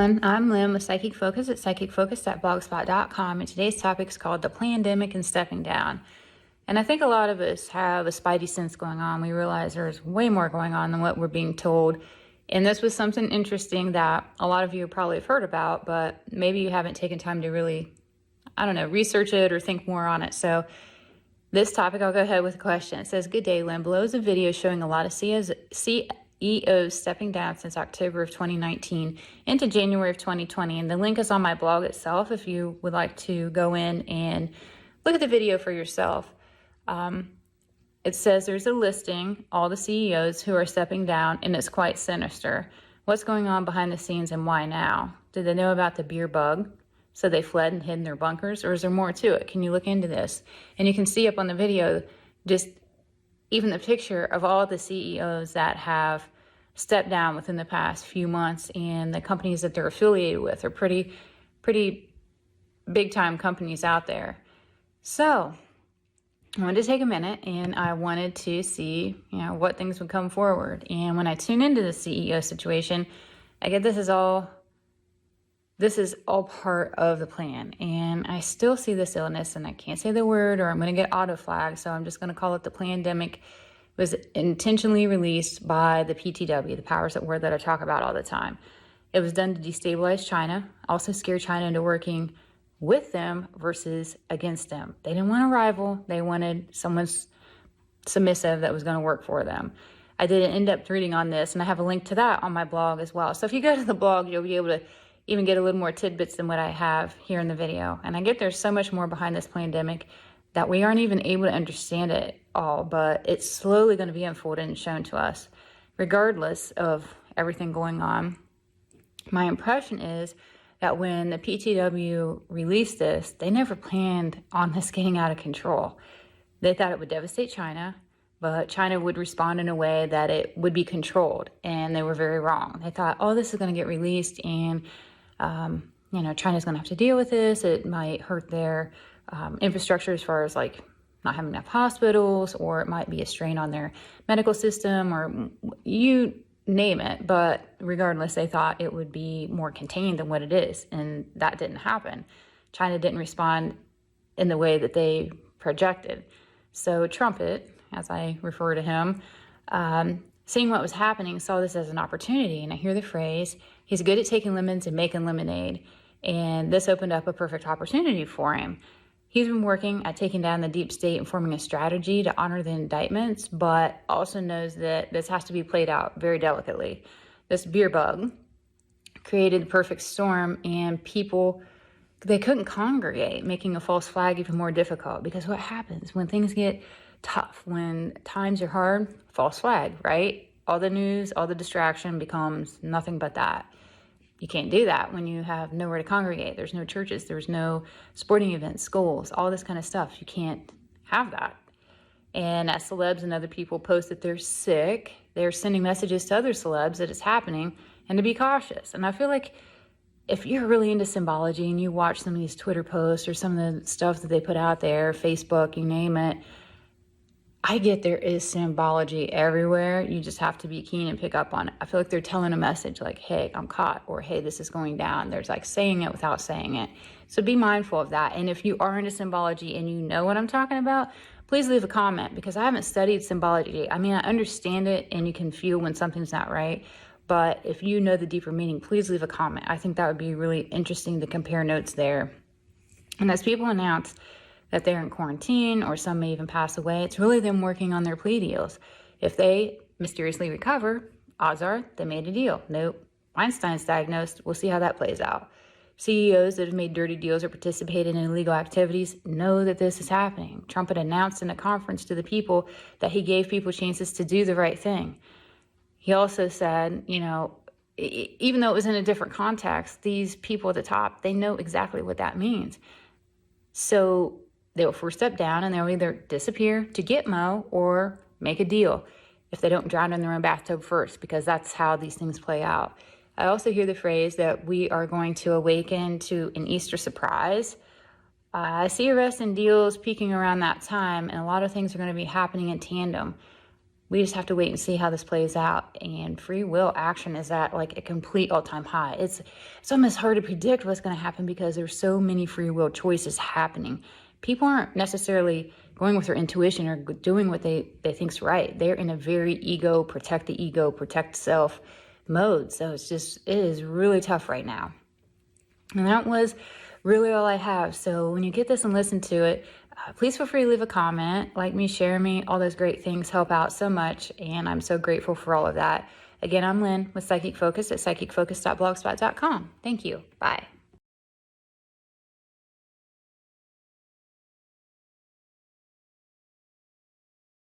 everyone, I'm Lynn with Psychic Focus at psychicfocus.blogspot.com, and today's topic is called the pandemic and stepping down. And I think a lot of us have a spidey sense going on. We realize there's way more going on than what we're being told. And this was something interesting that a lot of you probably have heard about, but maybe you haven't taken time to really, research it or think more on it. So this topic, I'll go ahead with a question. It says, "Good day, Lynn. Below is a video showing a lot of CEOs stepping down since October of 2019 into January of 2020. And the link is on my blog itself if you would like to go in and look at the video for yourself. It says there's a listing, all the CEOs who are stepping down, and it's quite sinister. What's going on behind the scenes and why now? Did they know about the beer bug, so they fled and hid in their bunkers, or is there more to it? Can you look into this?" And you can see up on the video just even the picture of all the CEOs that have stepped down within the past few months, and the companies that they're affiliated with are pretty big time companies out there. So I wanted to take a minute and I wanted to see, what things would come forward. And when I tune into the CEO situation, I get this is all part of the plan. And I still see this illness, and I can't say the word or I'm going to get auto flagged. So I'm just going to call it the pandemic. Was intentionally released by the PTW, the powers that were that I talk about all the time. It was done to destabilize China, also scare China into working with them versus against them. They didn't want a rival. They wanted someone submissive that was going to work for them. I did an in-depth reading on this, and I have a link to that on my blog as well. So if you go to the blog, you'll be able to even get a little more tidbits than what I have here in the video. And I get there's so much more behind this pandemic that we aren't even able to understand it all, but it's slowly going to be unfolded and shown to us. Regardless of everything going on, my impression is that when the PTW released this, they never planned on this getting out of control. They thought it would devastate China, but China would respond in a way that it would be controlled, and they were very wrong. They thought, this is going to get released, and China's going to have to deal with this. It might hurt their infrastructure as far as not having enough hospitals, or it might be a strain on their medical system, or you name it. But regardless, they thought it would be more contained than what it is, and that didn't happen. China didn't respond in the way that they projected. So Trumpet, as I refer to him, seeing what was happening, saw this as an opportunity. And I hear the phrase, he's good at taking lemons and making lemonade. And this opened up a perfect opportunity for him. He's been working at taking down the deep state and forming a strategy to honor the indictments, but also knows that this has to be played out very delicately. This beer bug created the perfect storm, and people, they couldn't congregate, making a false flag even more difficult. Because what happens when things get tough, when times are hard? False flag, right? All the news, all the distraction becomes nothing but that. You can't do that when you have nowhere to congregate. There's no churches, there's no sporting events, schools, all this kind of stuff. You can't have that. And as celebs and other people post that they're sick, they're sending messages to other celebs that it's happening and to be cautious. And I feel like if you're really into symbology and you watch some of these Twitter posts or some of the stuff that they put out there, Facebook, you name it, I get there is symbology everywhere. You just have to be keen and pick up on it. I feel like they're telling a message like, hey, I'm caught, or hey, this is going down. There's saying it without saying it. So be mindful of that. And if you are into symbology and you know what I'm talking about, please leave a comment, because I haven't studied symbology. I mean, I understand it and you can feel when something's not right. But if you know the deeper meaning, please leave a comment. I think that would be really interesting to compare notes there. And as people announce that they're in quarantine, or some may even pass away, it's really them working on their plea deals. If they mysteriously recover, odds are they made a deal. Nope, Weinstein's diagnosed. We'll see how that plays out. CEOs that have made dirty deals or participated in illegal activities know that this is happening. Trump had announced in a conference to the people that he gave people chances to do the right thing. He also said, even though it was in a different context, these people at the top, they know exactly what that means. So they will first step down, and they'll either disappear to get Mo or make a deal if they don't drown in their own bathtub first, because that's how these things play out. I also hear the phrase that we are going to awaken to an Easter surprise. I see arrests and deals peaking around that time, and a lot of things are going to be happening in tandem. We just have to wait and see how this plays out. And free will action is at like a complete all-time high. It's almost hard to predict what's going to happen because there's so many free will choices happening. People aren't necessarily going with their intuition or doing what they think's right. They're in a very ego, protect self mode. So it is really tough right now. And that was really all I have. So when you get this and listen to it, please feel free to leave a comment, like me, share me. All those great things help out so much, and I'm so grateful for all of that. Again, I'm Lynn with Psychic Focus at psychicfocus.blogspot.com. Thank you. Bye.